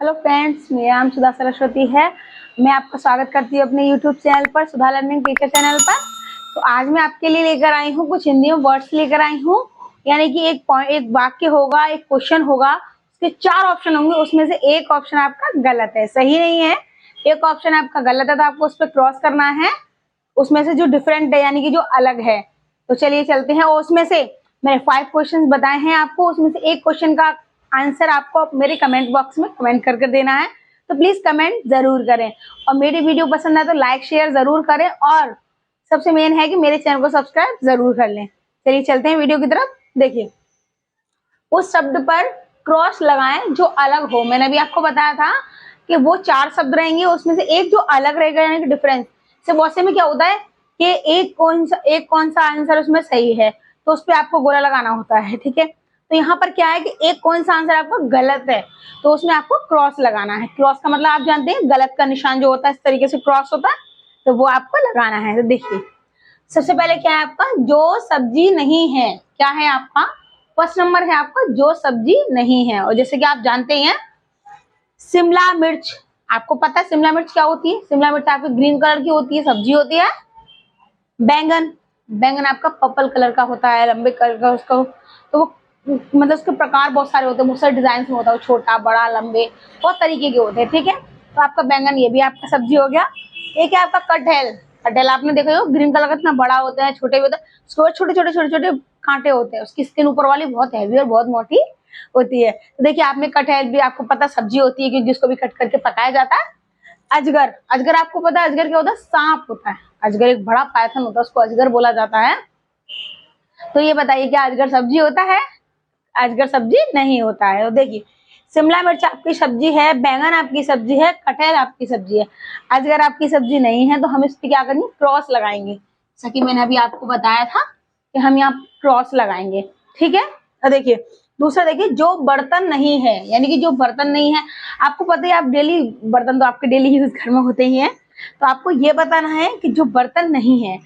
Hello friends, मेरा नाम सुधा सरस्वती है। मैं आपका स्वागत करती हूँ अपने यूट्यूब चैनल पर, सुधा लर्निंग टीचर चैनल पर। तो आज मैं आपके लिए लेकर आई हूँ कुछ हिंदी में वर्ड्स लेकर आई हूँ। यानी कि एक वाक्य होगा, एक क्वेश्चन होगा, उसके 4 ऑप्शन होंगे, उसमें से एक ऑप्शन आपका गलत है, सही नहीं है। एक ऑप्शन आपका गलत है तो आपको उस पर क्रॉस करना है, उसमें से जो डिफरेंट है यानी कि जो अलग है। तो चलिए चलते हैं। और उसमें से मैंने 5 क्वेश्चन बताए हैं आपको, उसमें से एक क्वेश्चन का आंसर आपको मेरे कमेंट बॉक्स में कमेंट करके देना है। तो प्लीज कमेंट जरूर करें और मेरी वीडियो पसंद आए तो लाइक शेयर जरूर करें और सबसे मेन है कि मेरे चैनल को सब्सक्राइब जरूर कर लें। चलिए चलते हैं वीडियो की तरफ। देखिए, उस शब्द पर क्रॉस लगाएं जो अलग हो। मैंने अभी आपको बताया था कि वो 4 शब्द रहेंगे, उसमें से एक जो अलग रहेगा यानी कि डिफरेंस से बहुत से में क्या होता है कि एक कौन सा आंसर उसमें सही है, तो उस पर आपको गोला लगाना होता है। ठीक है, तो यहाँ पर क्या है कि एक कौन सा आंसर आपका गलत है तो उसमें आपको क्रॉस लगाना है। क्रॉस का मतलब आप जानते हैं, गलत का निशान जो होता है इस तरीके से क्रॉस होता है, तो वो आपको लगाना है। तो देखिए, सबसे पहले क्या है आपका, जो सब्जी नहीं है। क्या है आपका फर्स्ट नंबर है आपका, जो सब्जी नहीं है। और जैसे कि आप जानते हैं शिमला मिर्च, आपको पता है शिमला मिर्च क्या होती है? शिमला मिर्च आपकी ग्रीन कलर की होती है, सब्जी होती है। बैंगन, बैंगन आपका पर्पल कलर का होता है, लंबे कलर का उसका। तो वो मतलब उसके प्रकार बहुत सारे होते हैं, बहुत सारे डिजाइन में होता है, छोटा बड़ा लंबे बहुत तरीके के होते हैं। ठीक है, तो आपका बैंगन ये भी आपका सब्जी हो गया। एक है आपका कटहल। कटहल आपने देखा हो, ग्रीन कलर का इतना बड़ा होता है, छोटे भी होता है, उसके छोटे छोटे छोटे छोटे कांटे होते हैं, उसकी स्किन ऊपर वाली बहुत हैवी और बहुत मोटी होती है। तो देखिए, आपने कटहल भी आपको पता सब्जी होती है क्योंकि उसको भी कट करके पकाया जाता है। अजगर, अजगर आपको पता है अजगर क्या होता है? सांप होता है। अजगर एक बड़ा पायथन होता है, उसको अजगर बोला जाता है। तो ये बताइए, क्या अजगर सब्जी होता है? अजगर सब्जी नहीं होता है। तो देखिए, शिमला मिर्च आपकी सब्जी है, बैंगन आपकी सब्जी है, कटहल आपकी सब्जी है, अजगर आपकी सब्जी नहीं है। तो हम इस पे क्या करेंगे, क्रॉस लगाएंगे, जैसा कि मैंने अभी आपको बताया था कि हम यहाँ क्रॉस लगाएंगे। ठीक है, और देखिए दूसरा, देखिए जो बर्तन नहीं है, यानी कि जो बर्तन नहीं है, आपको पता है आप डेली बर्तन तो आपके डेली यूज घर में होते ही हैं। तो आपको ये बताना है कि जो बर्तन नहीं है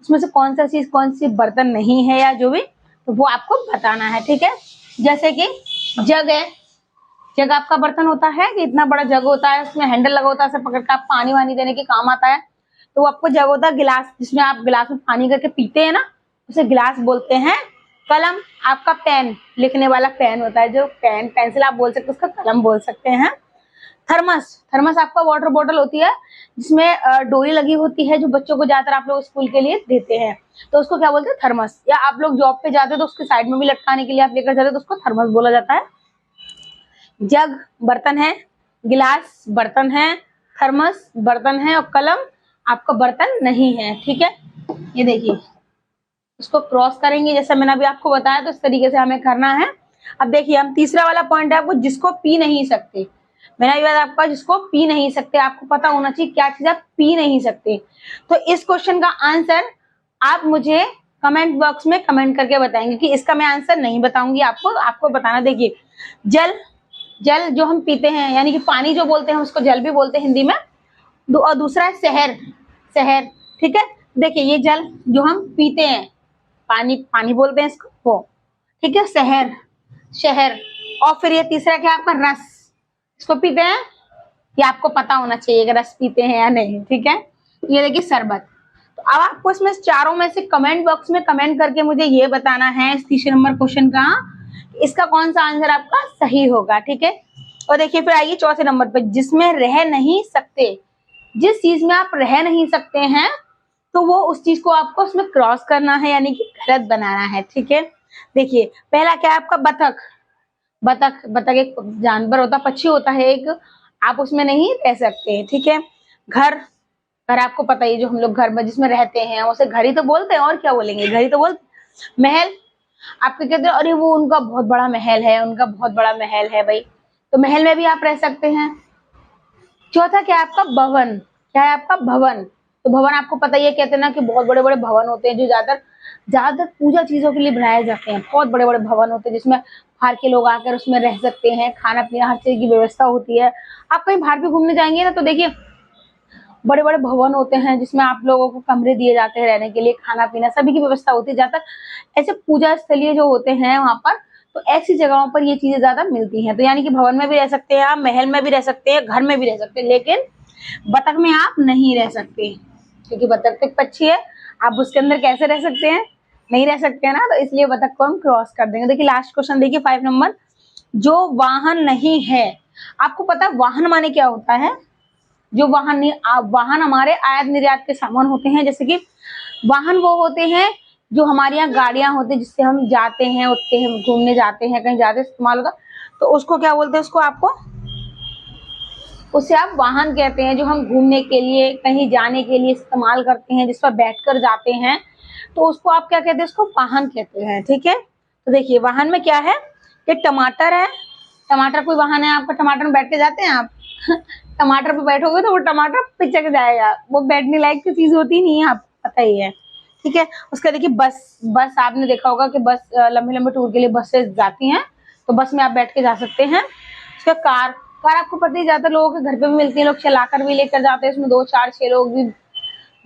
उसमें से कौन सा चीज, कौन सी बर्तन नहीं है या जो भी, तो वो आपको बताना है। ठीक है, जैसे कि जग है, जग आपका बर्तन होता है कि इतना बड़ा जग होता है, उसमें हैंडल लगा होता है, ऐसे पकड़ के आप पानी वानी देने के काम आता है। तो वो आपको जग होता है। गिलास, जिसमें आप गिलास में पानी करके पीते हैं ना, उसे गिलास बोलते हैं। कलम आपका पेन, लिखने वाला पेन होता है, जो पेन पेंसिल आप बोल सकते हैं, उसका कलम बोल सकते हैं। थर्मस, थर्मस आपका वाटर बॉटल होती है जिसमें डोरी लगी होती है, जो बच्चों को ज्यादातर आप लोग स्कूल के लिए देते हैं, तो उसको क्या बोलते हैं? थर्मस। या आप लोग जॉब पे जाते हैं तो उसके साइड में भी लटकाने के लिए आप लेकर जाते हैं, तो उसको थर्मस बोला जाता है। जग बर्तन है, गिलास बर्तन है, थर्मस बर्तन है और कलम आपका बर्तन नहीं है। ठीक है, ये देखिए, उसको क्रॉस करेंगे जैसा मैंने अभी आपको बताया, तो इस तरीके से हमें करना है। अब देखिए, हम तीसरा वाला पॉइंट है आपको, जिसको पी नहीं सकते। मैंने अभी बताया आपका, जिसको पी नहीं सकते, आपको पता होना चाहिए क्या चीज आप पी नहीं सकते। तो इस क्वेश्चन का आंसर आप मुझे कमेंट बॉक्स में कमेंट करके बताएंगे कि इसका मैं आंसर नहीं बताऊंगी, आपको बताना। देखिए, जल, जल जो हम पीते हैं यानी कि पानी जो बोलते हैं उसको जल भी बोलते हैं हिंदी में। और दूसरा है शहर, शहर। ठीक है, देखिए ये जल जो हम पीते हैं, पानी, पानी बोलते हैं इसको वो। ठीक है, शहर, शहर। और फिर ये तीसरा क्या है आपका, रस, इसको पीते हैं, ये आपको पता होना चाहिए कि रस पीते हैं या नहीं। ठीक है, ये देखिए शरबत। तो अब आपको इसमें चारों में से कमेंट बॉक्स में कमेंट करके मुझे ये बताना है इस तीसरे नंबर क्वेश्चन का, इसका कौन सा आंसर आपका सही होगा। ठीक है, और देखिए फिर आइए चौथे नंबर पे, जिसमें रह नहीं सकते। जिस चीज में आप रह नहीं सकते हैं तो वो उस चीज को आपको उसमें क्रॉस करना है, यानी कि गलत बनाना है। ठीक है, देखिए पहला क्या है आपका, बतख। बतख, बतख एक जानवर होता, पक्षी होता है एक, आप उसमें नहीं रह सकते। ठीक है, घर, घर आपको पता ही, जो हम लोग घर में जिसमें रहते हैं उसे घर ही तो बोलते हैं, और क्या बोलेंगे, घर ही तो बोलते। महल, आपके कहते हैं अरे वो उनका बहुत बड़ा महल है, उनका बहुत बड़ा महल है भाई, तो महल में भी आप रह सकते हैं। चौथा क्या है आपका, भवन। क्या है आपका, भवन। तो भवन आपको पता ही है, कहते हैं ना कि बहुत बड़े बड़े भवन होते हैं जो ज्यादातर ज्यादातर पूजा चीजों के लिए बनाए जाते हैं। बहुत बड़े बड़े भवन होते हैं जिसमें बाहर के लोग आकर उसमें रह सकते हैं, खाना पीना हर चीज की व्यवस्था होती है। आप कहीं बाहर भी घूमने जाएंगे ना तो देखिए बड़े बड़े भवन होते हैं जिसमें आप लोगों को कमरे दिए जाते हैं रहने के लिए, खाना पीना सभी की व्यवस्था होती है। ज्यादातर ऐसे पूजा स्थलीय जो होते हैं वहां पर तो ऐसी जगहों पर ये चीजें ज्यादा मिलती हैं। तो यानी कि भवन में भी रह सकते हैं आप, महल में भी रह सकते हैं, घर में भी रह सकते हैं, लेकिन बतख में आप नहीं रह सकते, क्योंकि बतख तो एक पक्षी है। आप उसके अंदर कैसे रह सकते हैं, नहीं रह सकते हैं ना, तो इसलिए बतख को हम क्रॉस कर देंगे। देखिए लास्ट क्वेश्चन देखिए 5 नंबर, जो वाहन नहीं है। आपको पता है वाहन माने क्या होता है? जो वाहन नहीं, वाहन हमारे आयात निर्यात के सामान होते हैं। जैसे कि वाहन वो होते हैं जो हमारे यहाँ गाड़ियां होती है, जिससे हम जाते हैं, उठते हैं, घूमने जाते हैं, कहीं जाते इस्तेमाल होता, तो उसको क्या बोलते हैं? उसको आपको, उसे आप वाहन कहते हैं। जो हम घूमने के लिए, कहीं जाने के लिए इस्तेमाल करते हैं, जिस पर बैठकर जाते हैं, तो उसको आप क्या कहते हैं? उसको वाहन कहते हैं। ठीक है, तो देखिए वाहन में क्या है, ये टमाटर है। टमाटर कोई वाहन है आपका? टमाटर में बैठ के जाते हैं आप? टमाटर पे बैठोगे तो वो टमाटर पिचक जाएगा, वो बैठने लायक की चीज होती नहीं है, आपको पता ही है। ठीक है, उसका देखिए बस आपने देखा होगा कि बस लंबे लंबे टूर के लिए बसेस जाती हैं, तो बस में आप बैठ के जा सकते हैं। उसका कार आपको पता ही, ज्यादा लोगों के घर पे भी मिलती है, लोग चलाकर भी लेकर जाते हैं, उसमें 2 4 6 लोग भी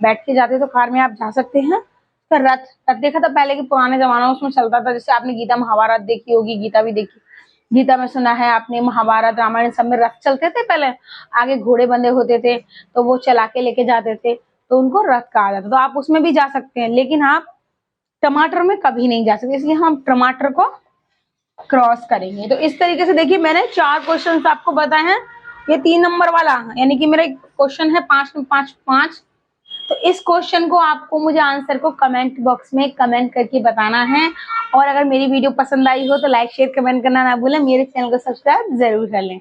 बैठ के जाते हैं, तो कार में आप जा सकते हैं। उसका रथ देखा था पहले के पुराने जमाना में, उसमें चलता था। जैसे आपने गीता महाभारत देखी होगी, गीता भी देखी, गीता में सुना है आपने, महाभारत रामायण सब में रथ चलते थे पहले, आगे घोड़े बंधे होते थे, तो वो चला के लेके जाते थे, तो उनको रथ कहा जाता। तो आप उसमें भी जा सकते हैं, लेकिन आप टमाटर में कभी नहीं जा सकते, इसलिए हम टमाटर को क्रॉस करेंगे। तो इस तरीके से देखिए मैंने 4 क्वेश्चन आपको बताए हैं। ये 3 नंबर वाला, यानी कि मेरा क्वेश्चन है 5 में 5 5। तो इस क्वेश्चन को आपको मुझे आंसर को कमेंट बॉक्स में कमेंट करके बताना है। और अगर मेरी वीडियो पसंद आई हो तो लाइक शेयर कमेंट करना ना भूलें, मेरे चैनल को सब्सक्राइब जरूर कर लें।